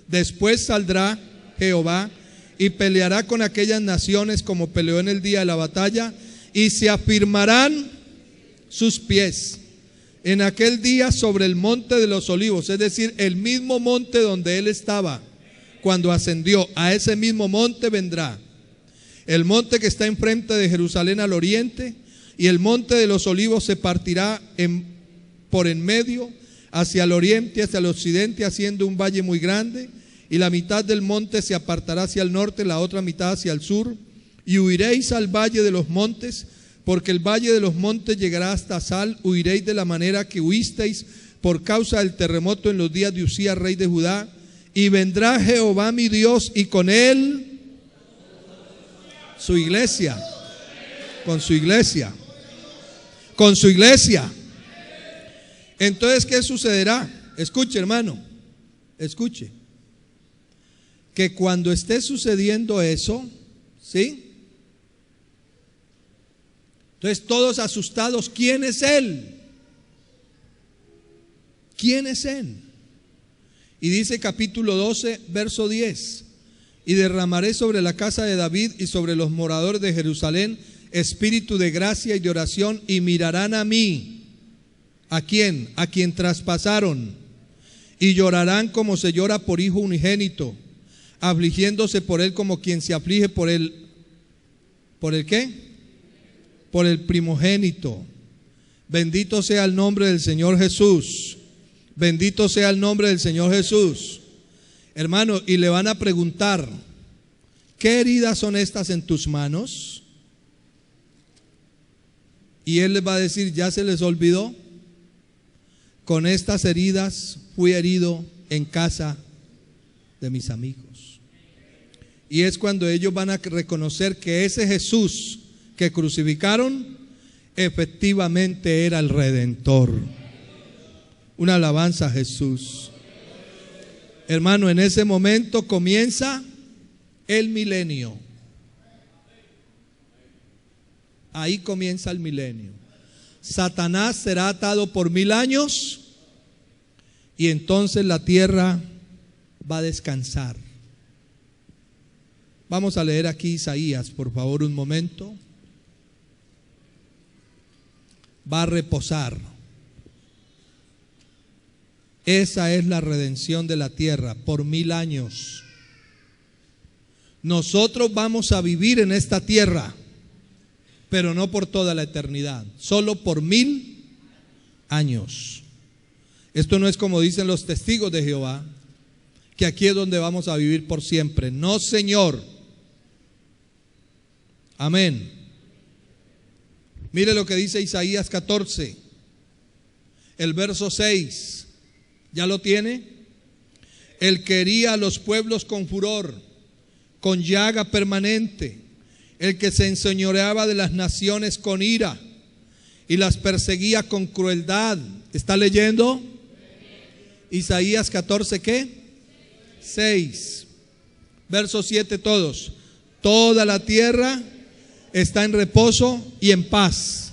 [SPEAKER 1] después saldrá Jehová y peleará con aquellas naciones como peleó en el día de la batalla, y se afirmarán sus pies en aquel día sobre el monte de los olivos, es decir, el mismo monte donde Él estaba cuando ascendió. A ese mismo monte vendrá. El monte que está enfrente de Jerusalén al oriente, y el monte de los olivos se partirá por en medio, hacia el oriente, hacia el occidente, haciendo un valle muy grande, y la mitad del monte se apartará hacia el norte, la otra mitad hacia el sur, y huiréis al valle de los montes, porque el valle de los montes llegará hasta Sal. Huiréis de la manera que huisteis por causa del terremoto en los días de Usías, rey de Judá. Y vendrá Jehová mi Dios, y con Él su iglesia, con su iglesia, con su iglesia. Entonces, ¿qué sucederá? Escuche, hermano, escuche. Que cuando esté sucediendo eso, ¿sí? Entonces todos asustados, ¿quién es Él? ¿Quién es Él? Y dice capítulo 12, verso 10: y derramaré sobre la casa de David y sobre los moradores de Jerusalén espíritu de gracia y de oración, y mirarán a mí. ¿A quién? A quien traspasaron, y llorarán como se llora por hijo unigénito, afligiéndose por él como quien se aflige por el ¿qué? Por el primogénito. Bendito sea el nombre del Señor Jesús. Bendito sea el nombre del Señor Jesús. Hermano, y le van a preguntar: ¿qué heridas son estas en tus manos? Y él les va a decir: ¿ya se les olvidó? Con estas heridas fui herido en casa de mis amigos. Y es cuando ellos van a reconocer que ese Jesús que crucificaron efectivamente era el Redentor. Una alabanza a Jesús. Hermano, en ese momento comienza el milenio. Ahí comienza el milenio. Satanás será atado por 1000 años, y entonces la tierra va a descansar. Vamos a leer aquí Isaías, por favor, un momento. Va a reposar. Esa es la redención de la tierra por 1000 años. Nosotros vamos a vivir en esta tierra, pero no por toda la eternidad, solo por 1000 años. Esto no es como dicen los testigos de Jehová, que aquí es donde vamos a vivir por siempre. No, Señor. Amén. Mire lo que dice Isaías 14, el verso 6. ¿Ya lo tiene? Él quería a los pueblos con furor, con llaga permanente, el que se enseñoreaba de las naciones con ira y las perseguía con crueldad. ¿Está leyendo? Isaías 14, ¿qué? 6. Verso 7 todos. Toda la tierra está en reposo y en paz.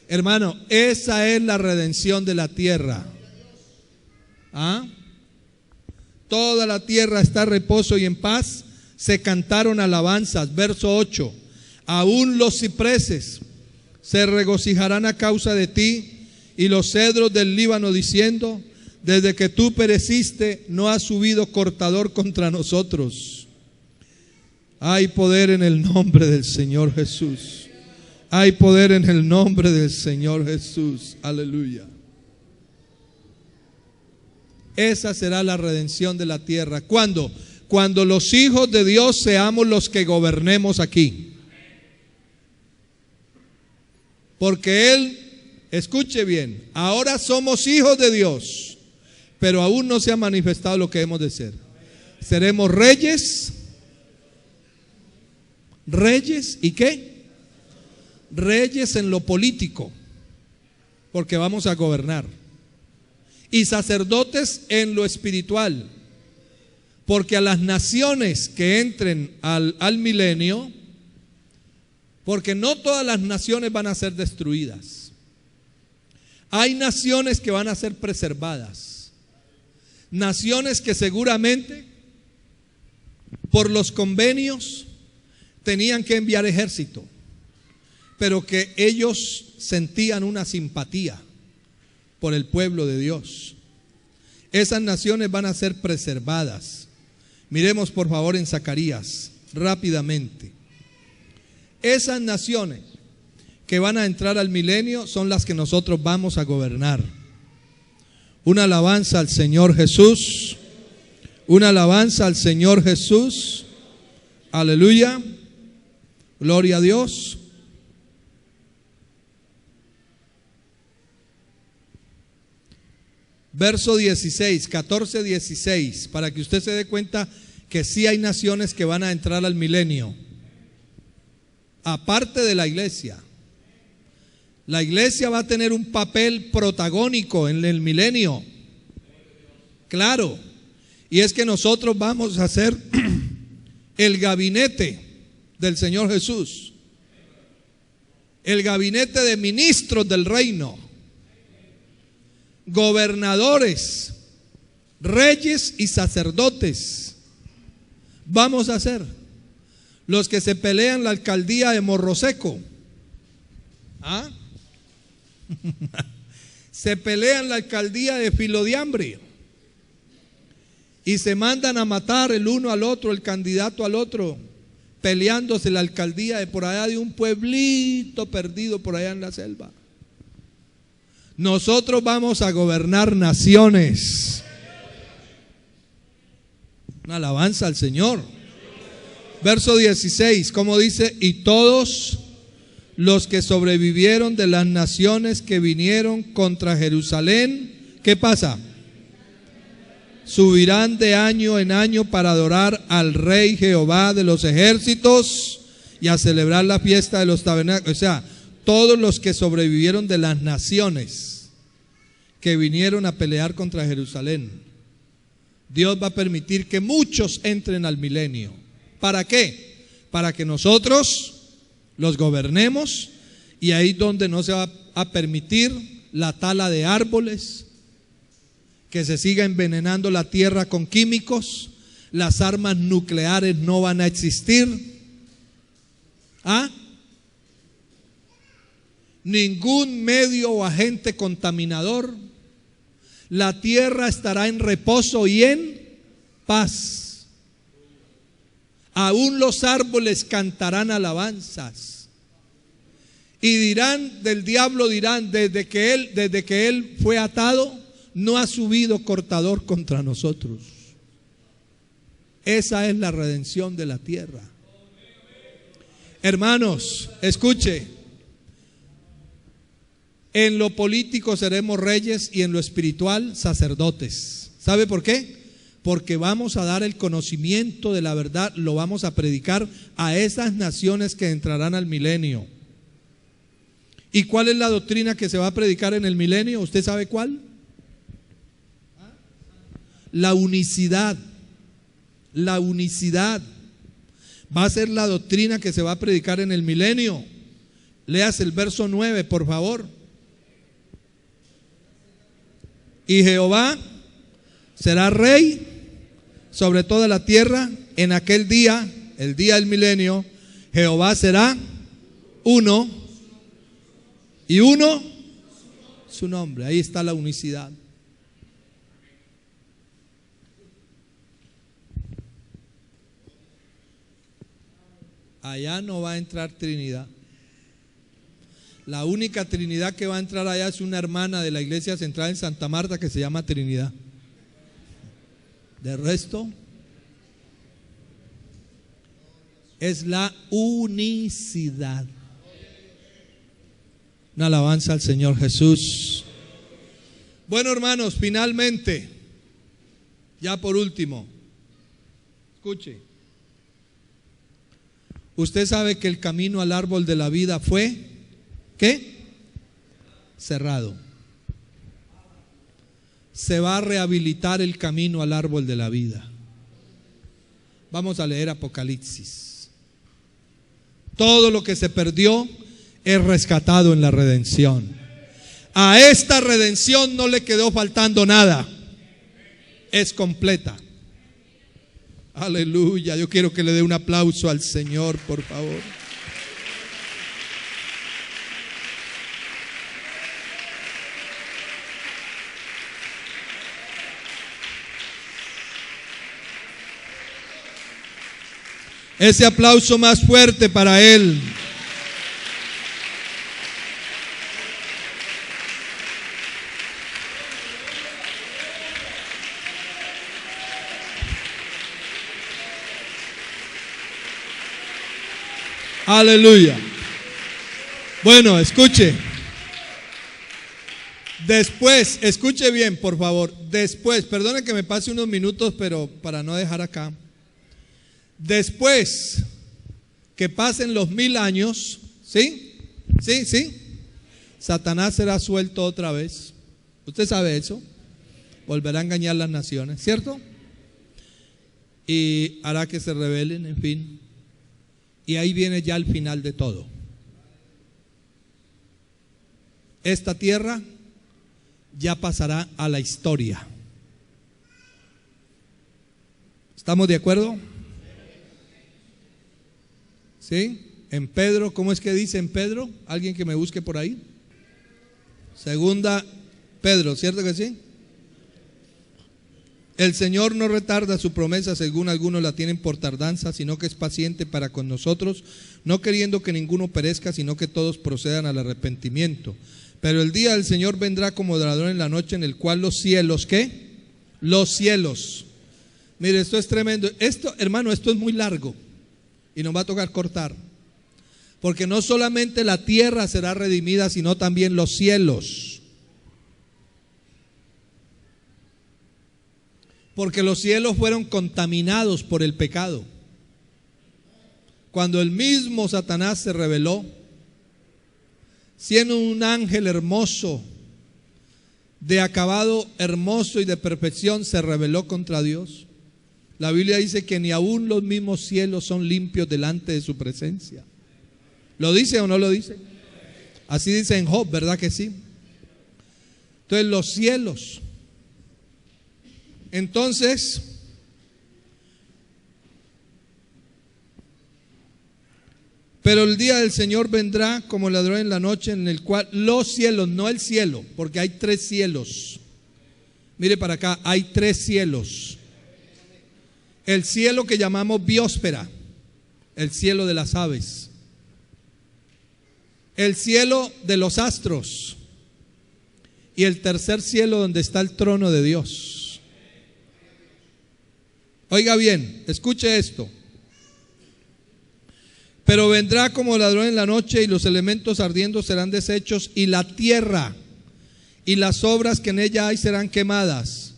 [SPEAKER 1] Hermano, esa es la redención de la tierra. ¿Ah? Toda la tierra está en reposo y en paz. Se cantaron alabanzas. Verso 8. Aún los cipreses se regocijarán a causa de ti, y los cedros del Líbano diciendo: desde que tú pereciste, no ha subido cortador contra nosotros. Hay poder en el nombre del Señor Jesús. Hay poder en el nombre del Señor Jesús. Aleluya. Esa será la redención de la tierra. ¿Cuándo? Cuando los hijos de Dios seamos los que gobernemos aquí. Porque Él, escuche bien, ahora somos hijos de Dios, pero aún no se ha manifestado lo que hemos de ser. Seremos reyes. ¿Reyes y qué? Reyes en lo político, porque vamos a gobernar. Y sacerdotes en lo espiritual, porque a las naciones que entren al milenio, porque no todas las naciones van a ser destruidas. Hay naciones que van a ser preservadas. Naciones que seguramente por los convenios tenían que enviar ejército, pero que ellos sentían una simpatía por el pueblo de Dios. Esas naciones van a ser preservadas. Miremos por favor en Zacarías rápidamente. Esas naciones que van a entrar al milenio son las que nosotros vamos a gobernar. Una alabanza al Señor Jesús. Una alabanza al Señor Jesús. Aleluya. Gloria a Dios. Verso 16, 14, 16, para que usted se dé cuenta que sí hay naciones que van a entrar al milenio, aparte de la iglesia. La iglesia va a tener un papel protagónico en el milenio, claro, y es que nosotros vamos a ser el gabinete del Señor Jesús, el gabinete de ministros del reino, gobernadores, reyes y sacerdotes. Vamos a ser los que se pelean la alcaldía de Morro Seco. ¿Ah? Se pelean la alcaldía de Filodiambre y se mandan a matar el uno al otro, el candidato al otro, peleándose la alcaldía de por allá de un pueblito perdido por allá en la selva. Nosotros vamos a gobernar naciones. Una alabanza al Señor. Verso 16, como dice: y todos los que sobrevivieron de las naciones que vinieron contra Jerusalén, ¿qué pasa? Subirán de año en año para adorar al Rey Jehová de los ejércitos y a celebrar la fiesta de los tabernáculos. O sea, todos los que sobrevivieron de las naciones que vinieron a pelear contra Jerusalén, Dios va a permitir que muchos entren al milenio. ¿Para qué? Para que nosotros los gobernemos, y ahí donde no se va a permitir la tala de árboles, que se siga envenenando la tierra con químicos, las armas nucleares no van a existir. ¿Ah? Ningún medio o agente contaminador. la tierra estará en reposo y en paz. Aún los árboles cantarán alabanzas. Y dirán del diablo, dirán, desde que él fue atado, no ha subido cortador contra nosotros. Esa es la redención de la tierra. Hermanos, escuche. En lo político seremos reyes y en lo espiritual sacerdotes. ¿Sabe por qué? Porque vamos a dar el conocimiento de la verdad, lo vamos a predicar a esas naciones que entrarán al milenio. ¿Y cuál es la doctrina que se va a predicar en el milenio? ¿Usted sabe cuál? La unicidad. La unicidad va a ser la doctrina que se va a predicar en el milenio. Léase el verso 9, por favor. Y Jehová será rey sobre toda la tierra. En aquel día, el día del milenio, Jehová será uno, y uno su nombre. Ahí está la unicidad. Allá no va a entrar Trinidad. La única Trinidad que va a entrar allá es una hermana de la iglesia central en Santa Marta que se llama Trinidad. De resto, es la unicidad. Una alabanza al Señor Jesús. Bueno, hermanos, finalmente, ya por último, escuche. Usted sabe que el camino al árbol de la vida fue, ¿qué? Cerrado. Se va a rehabilitar el camino al árbol de la vida. Vamos a leer Apocalipsis. Todo lo que se perdió es rescatado en la redención. A esta redención no le quedó faltando nada. Es completa. Aleluya. Yo quiero que le dé un aplauso al Señor, por favor. Ese aplauso más fuerte para Él. Aleluya. Bueno, escuche. Después, escuche bien, por favor. Después, perdone que me pase unos minutos, pero para no dejar acá. Después que pasen los 1000 años, ¿sí? Satanás será suelto otra vez. Usted sabe eso. Volverá a engañar las naciones, ¿cierto? Y hará que se rebelen, en fin. Y ahí viene ya el final de todo. Esta tierra ya pasará a la historia. ¿Estamos de acuerdo? ¿Sí? En Pedro, ¿cómo es que dice en Pedro? ¿Alguien que me busque por ahí? Segunda Pedro, ¿cierto que sí? El Señor no retarda su promesa, según algunos la tienen por tardanza, sino que es paciente para con nosotros, no queriendo que ninguno perezca, sino que todos procedan al arrepentimiento. Pero el día del Señor vendrá como ladrón en la noche, en el cual los cielos, ¿qué? Los cielos. Mire, esto es tremendo. Esto, hermano, esto es muy largo y nos va a tocar cortar. Porque no solamente la tierra será redimida, sino también los cielos. Porque los cielos fueron contaminados por el pecado. Cuando el mismo Satanás se rebeló, siendo un ángel hermoso, de acabado hermoso y de perfección, se rebeló contra Dios. La Biblia dice que ni aún los mismos cielos son limpios delante de su presencia. ¿Lo dice o no lo dice? Así dice en Job, ¿verdad que sí? Entonces los cielos. Entonces, pero el día del Señor vendrá como ladrón en la noche, en el cual los cielos, no el cielo, porque hay 3 cielos. Mire para acá, hay 3 cielos. El cielo que llamamos biosfera, el cielo de las aves. El cielo de los astros. Y el tercer cielo donde está el trono de Dios. Oiga bien, escuche esto. Pero vendrá como ladrón en la noche, y los elementos ardiendo serán deshechos, y la tierra y las obras que en ella hay serán quemadas.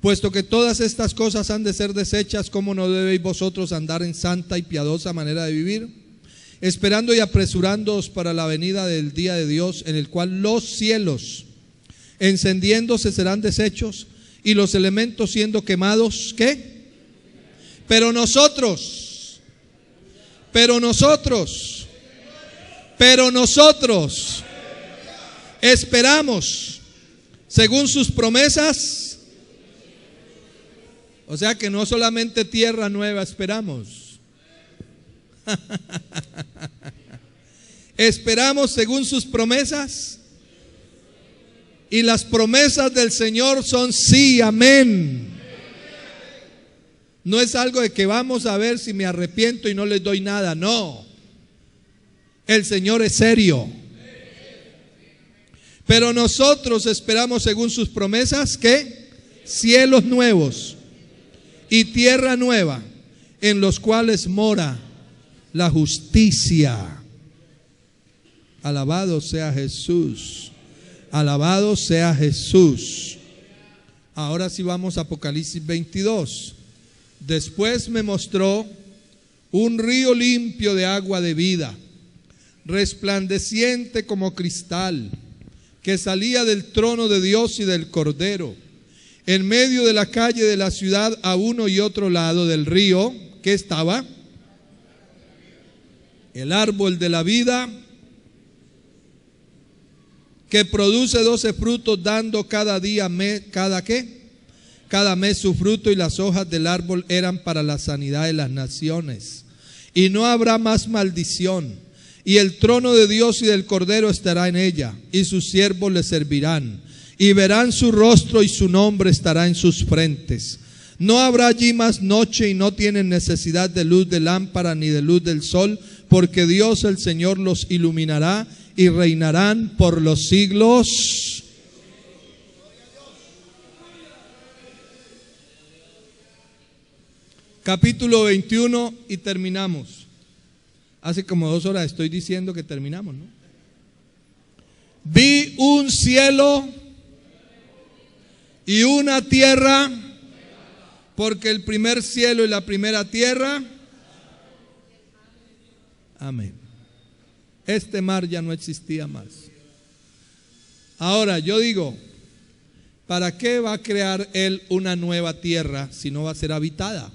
[SPEAKER 1] Puesto que todas estas cosas han de ser deshechas, ¿cómo no debéis vosotros andar en santa y piadosa manera de vivir? Esperando y apresurándoos para la venida del día de Dios, en el cual los cielos encendiéndose serán deshechos, y los elementos siendo quemados, ¿qué? Pero nosotros esperamos, según sus promesas. O sea que no solamente tierra nueva esperamos. Esperamos según sus promesas. Y las promesas del Señor son sí, amén. No es algo de que vamos a ver si me arrepiento y no les doy nada, no. El Señor es serio. Pero nosotros esperamos según sus promesas, ¿qué? Cielos nuevos y tierra nueva, en los cuales mora la justicia. Alabado sea Jesús. Alabado sea Jesús. Ahora sí vamos a Apocalipsis 22. Después me mostró un río limpio de agua de vida, resplandeciente como cristal, que salía del trono de Dios y del Cordero. En medio de la calle de la ciudad, a uno y otro lado del río, ¿qué estaba? El árbol de la vida, que produce 12 frutos, dando cada mes su fruto, y las hojas del árbol eran para la sanidad de las naciones. Y no habrá más maldición, y el trono de Dios y del Cordero estará en ella, y sus siervos le servirán, y verán su rostro, y su nombre estará en sus frentes. No habrá allí más noche, y no tienen necesidad de luz de lámpara ni de luz del sol, porque Dios el Señor los iluminará, y reinarán por los siglos. Capítulo 21 y terminamos. Hace como 2 horas estoy diciendo que terminamos, ¿no? Vi un cielo y una tierra, porque el primer cielo y la primera tierra, amén. Este mar ya no existía más. Ahora yo digo, ¿para qué va a crear Él una nueva tierra si no va a ser habitada?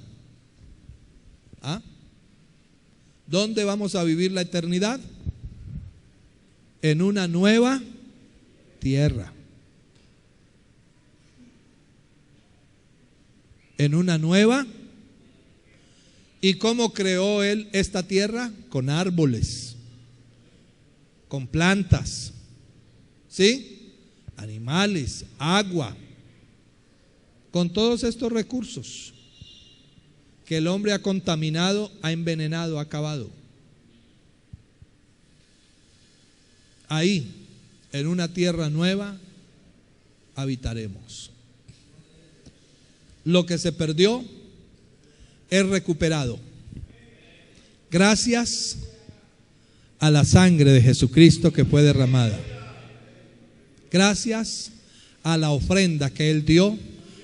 [SPEAKER 1] ¿Ah? ¿Dónde vamos a vivir la eternidad? En una nueva tierra. En una nueva. ¿Y cómo creó Él esta tierra? Con árboles, con plantas, ¿sí? Animales, agua, con todos estos recursos que el hombre ha contaminado, ha envenenado, ha acabado. Ahí, en una tierra nueva, habitaremos. Lo que se perdió es recuperado, gracias a la sangre de Jesucristo que fue derramada, gracias a la ofrenda que Él dio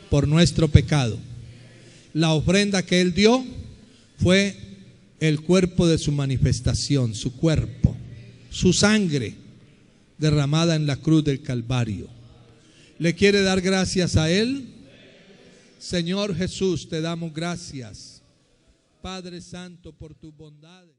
[SPEAKER 1] por nuestro pecado. La ofrenda que Él dio fue el cuerpo de su manifestación, su cuerpo, su sangre derramada en la cruz del Calvario. ¿Le quiere dar gracias a Él? Señor Jesús, te damos gracias, Padre Santo, por tus bondades.